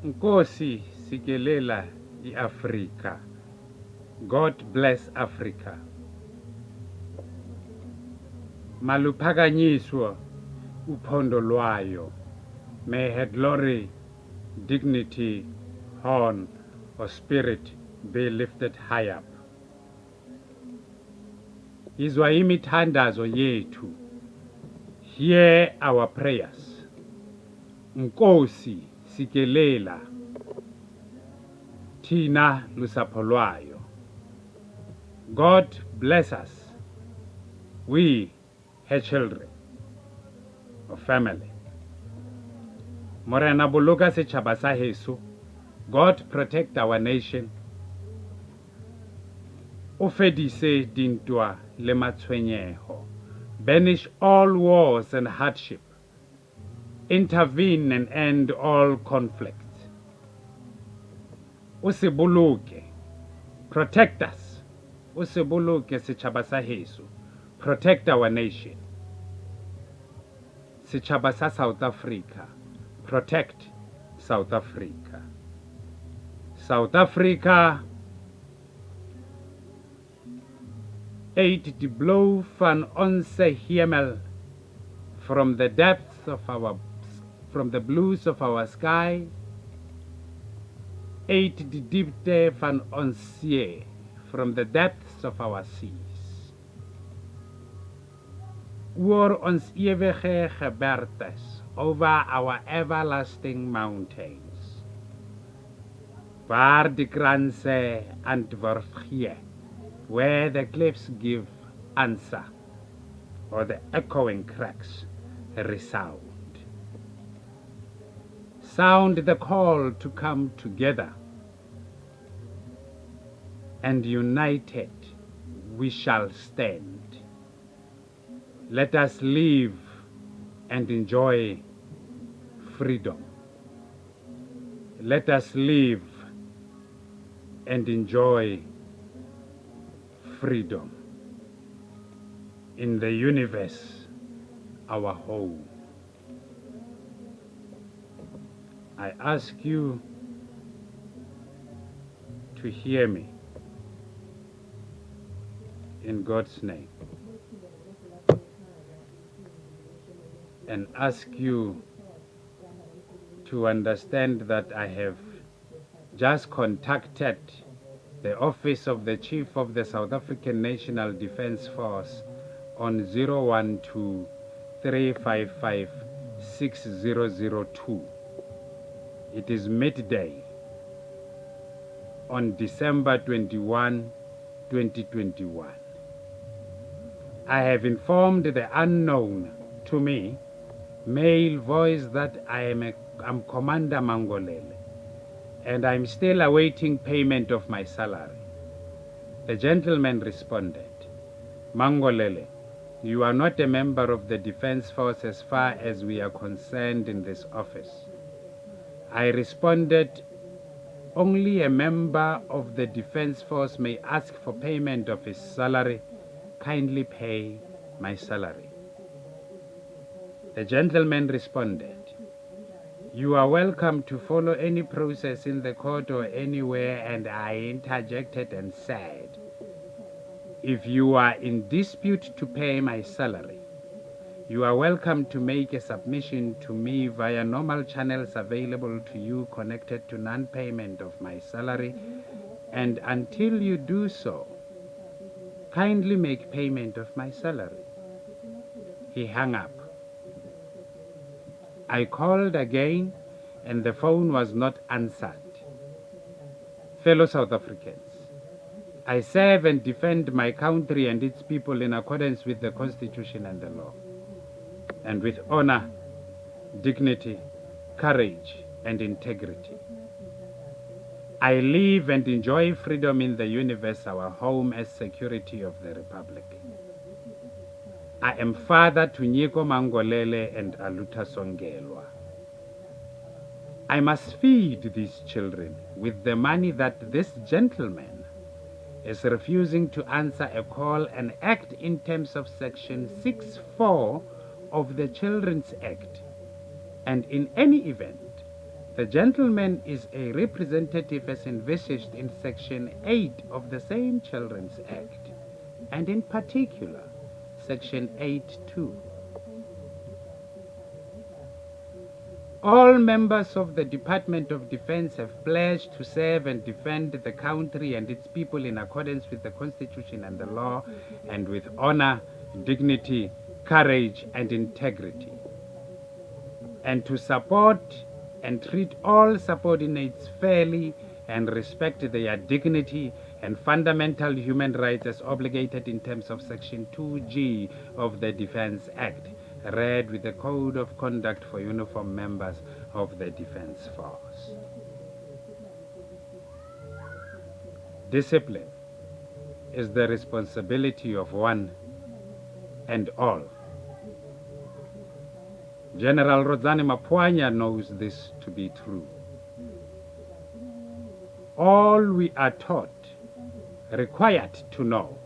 Nkosi, sikelel iAfrika. God bless Africa. Maluphakanyiswe uphondo lwayo. May her glory, dignity, horn, or spirit be lifted high up. Izwa imithandazo yethu. Hear our prayers. Nkosi, sikelela. Thina lusapho lwayo. God bless us. We, her children, or family. Morena boloka setjhaba sa heso. God protect our nation. O fedise dintwa le matshwenyeho. Banish all wars and hardship. Intervene and end all conflicts. O se boloke. Protect us. O se boloke setjhaba sa heso. Protect our nation. Setjhaba sa South Africa. Protect South Africa. South Africa, aid die blauw van onze hemel, from the depths of from the blues of our sky, aid die diepte van ons see, from the depths of our seas. Oor ons ewige gebertes, over our everlasting mountains. Waar die kranse antwoord gee, where the cliffs give answer, or the echoing cracks resound. Sound the call to come together, and united we shall stand. Let us live and enjoy freedom. Let us live and enjoy freedom in the universe, our home. I ask you to hear me in God's name, and ask you to understand that I have just contacted the office of the Chief of the South African National Defence Force on 012-355-6002. It is midday on December 21, 2021. I have informed the unknown to me male voice that I'm Commander Mangolele, and I'm still awaiting payment of my salary. The gentleman responded, Mangolele, you are not a member of the Defense Force as far as we are concerned in this office. I responded, only a member of the Defense Force may ask for payment of his salary. Kindly pay my salary. The gentleman responded, you are welcome to follow any process in the court or anywhere, and I interjected and said, if you are in dispute to pay my salary, you are welcome to make a submission to me via normal channels available to you connected to non-payment of my salary, and until you do so, kindly make payment of my salary. He hung up. I called again, and the phone was not answered. Fellow South Africans, I serve and defend my country and its people in accordance with the Constitution and the law, and with honor, dignity, courage, and integrity. I live and enjoy freedom in the universe, our home, as security of the Republic. I am father to Nyiko Mangolele and Aluta Songelwa. I must feed these children with the money that this gentleman is refusing to answer a call and act in terms of Section 6(4) of the Children's Act. And in any event, The gentleman is a representative as envisaged in Section 8 of the same Children's Act, and in particular, Section 8.2. All members of the Department of Defense have pledged to serve and defend the country and its people in accordance with the Constitution and the law, and with honor, dignity, courage, and integrity, and to support and treat all subordinates fairly and respect their dignity and fundamental human rights as obligated in terms of Section 2G of the Defense Act, read with the Code of Conduct for uniformed members of the Defense Force. Discipline is the responsibility of one and all. General Rodzani Mapwanya knows this to be true. All we are taught, required to know,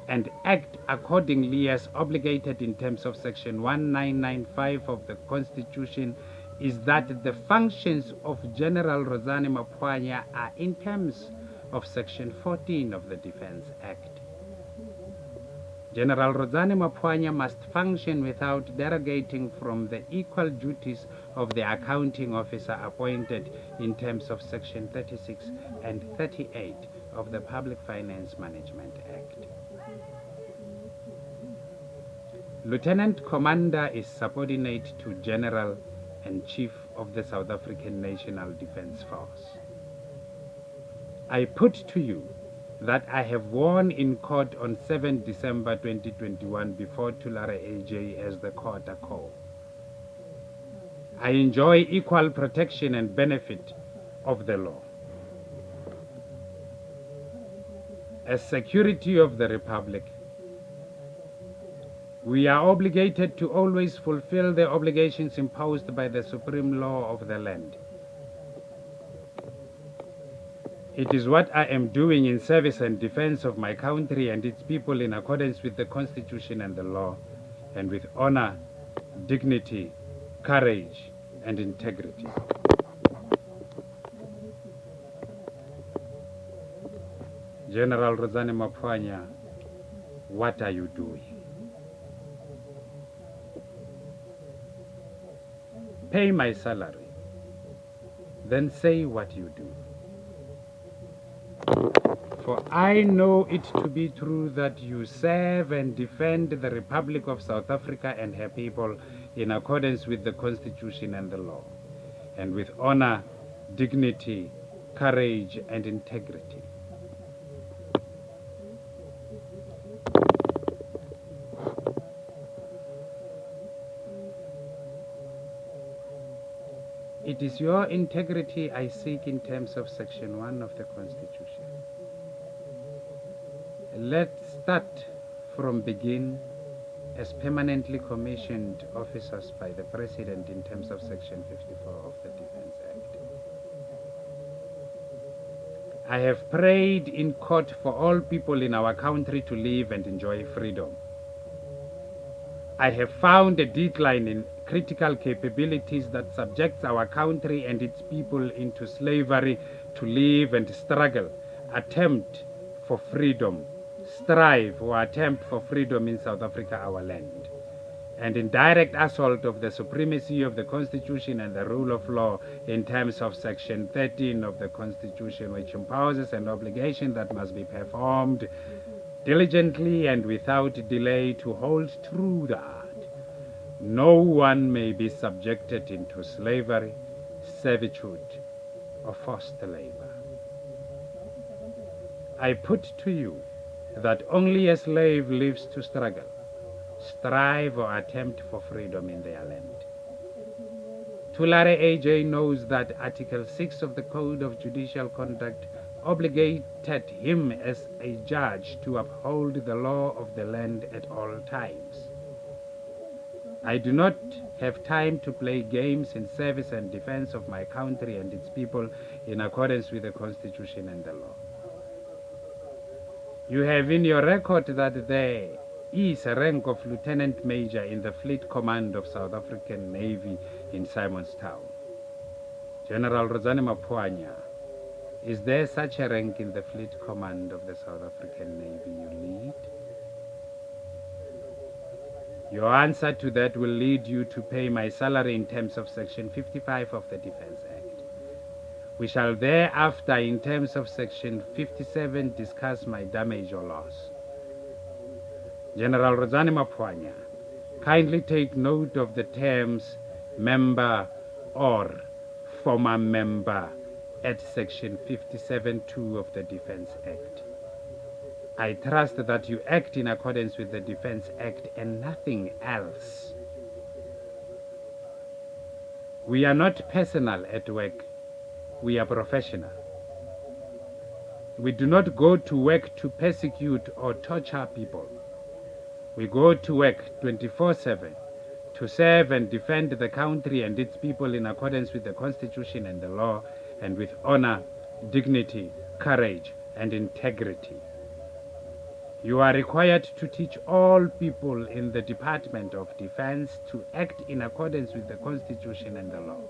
and act accordingly as obligated in terms of Section 1995 of the Constitution is that the functions of General Rodzani Mapwanya are in terms of Section 14 of the Defense Act. General Rodzani Mapwanya must function without derogating from the equal duties of the accounting officer appointed in terms of Section 36 and 38 of the Public Finance Management Act. Lieutenant Commander is subordinate to General and Chief of the South African National Defence Force. I put to you that I have won in court on 7 December 2021 before Tulare AJ as the court a call. I enjoy equal protection and benefit of the law. As security of the Republic, we are obligated to always fulfill the obligations imposed by the supreme law of the land. It is what I am doing in service and defense of my country and its people in accordance with the Constitution and the law, and with honor, dignity, courage, and integrity. General Rodzani Mapwanya, what are you doing? Pay my salary, then say what you do. For I know it to be true that you serve and defend the Republic of South Africa and her people in accordance with the Constitution and the law, and with honor, dignity, courage, and integrity. It is your integrity I seek in terms of Section 1 of the Constitution. Let's start from begin as permanently commissioned officers by the President in terms of Section 54 of the Defense Act. I have prayed in court for all people in our country to live and enjoy freedom. I have found a decline in critical capabilities that subjects our country and its people into slavery to live and struggle, attempt for freedom, strive or attempt for freedom in South Africa, our land, and in direct assault of the supremacy of the Constitution and the rule of law in terms of Section 13 of the Constitution, which imposes an obligation that must be performed diligently and without delay to hold true that no one may be subjected into slavery, servitude, or forced labor. I put to you that only a slave lives to struggle, strive, or attempt for freedom in their land. Tulare AJ knows that Article 6 of the Code of Judicial Conduct obligated him as a judge to uphold the law of the land at all times. I do not have time to play games in service and defense of my country and its people in accordance with the Constitution and the law. You have in your record that there is a rank of Lieutenant Major in the Fleet Command of South African Navy in Simonstown. General Rozani Mapoanya, is there such a rank in the Fleet Command of the South African Navy you lead? Your answer to that will lead you to pay my salary in terms of Section 55 of the Defence Act. We shall thereafter, in terms of Section 57, discuss my damage or loss. General Rozani Mapoanya, kindly take note of the terms member or former member at Section 57(2) of the Defence Act. I trust that you act in accordance with the Defence Act and nothing else. We are not personal at work. We are professional. We do not go to work to persecute or torture people. We go to work 24/7 to serve and defend the country and its people in accordance with the Constitution and the law, and with honor, dignity, courage, and integrity. You are required to teach all people in the Department of Defense to act in accordance with the Constitution and the law,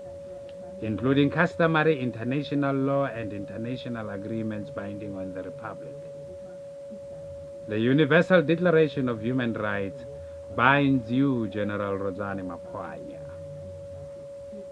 including customary international law and international agreements binding on the Republic. The Universal Declaration of Human Rights binds you, General Rozani Mapoanya.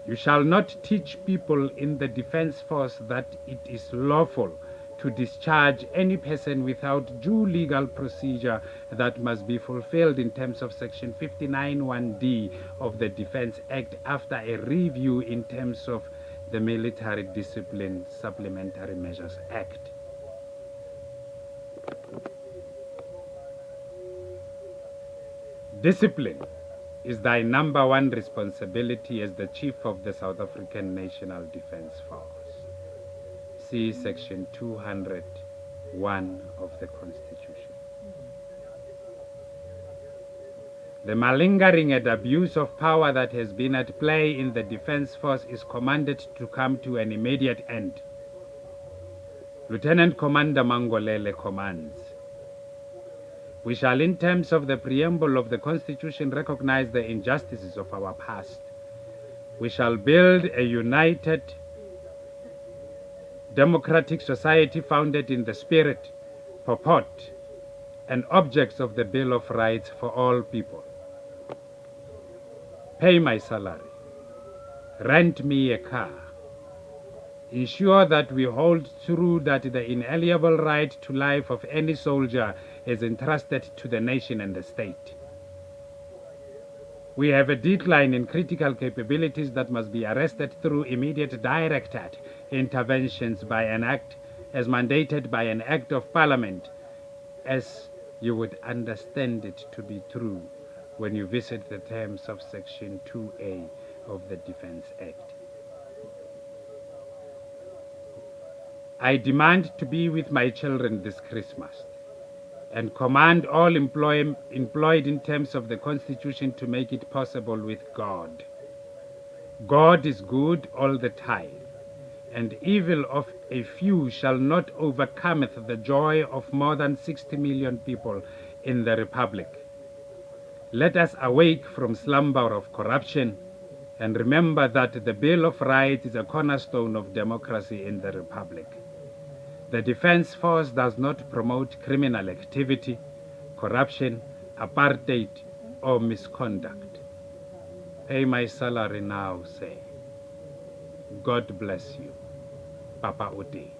You shall not teach people in the Defense Force that it is lawful to discharge any person without due legal procedure that must be fulfilled in terms of Section 59(1)(d) of the Defense Act after a review in terms of the Military Discipline Supplementary Measures Act. Discipline is thy number one responsibility as the Chief of the South African National Defence Force. See Section 201 of the Constitution. The malingering and abuse of power that has been at play in the Defence Force is commanded to come to an immediate end. Lieutenant Commander Mangolele commands. We shall, in terms of the preamble of the Constitution, recognize the injustices of our past. We shall build a united, democratic society founded in the spirit, purport, and objects of the Bill of Rights for all people. Pay my salary. Rent me a car. Ensure that we hold true that the inalienable right to life of any soldier is entrusted to the nation and the state. We have a decline in critical capabilities that must be arrested through immediate directed interventions by an act as mandated by an act of parliament, as you would understand it to be true when you visit the terms of Section 2A of the Defence Act. I demand to be with my children this Christmas and command all employed in terms of the Constitution to make it possible with God. God is good all the time, and evil of a few shall not overcometh the joy of more than 60 million people in the Republic. Let us awake from slumber of corruption and remember that the Bill of Rights is a cornerstone of democracy in the Republic. The Defence Force does not promote criminal activity, corruption, apartheid, or misconduct. Pay my salary now, say. God bless you. Papa O Teng.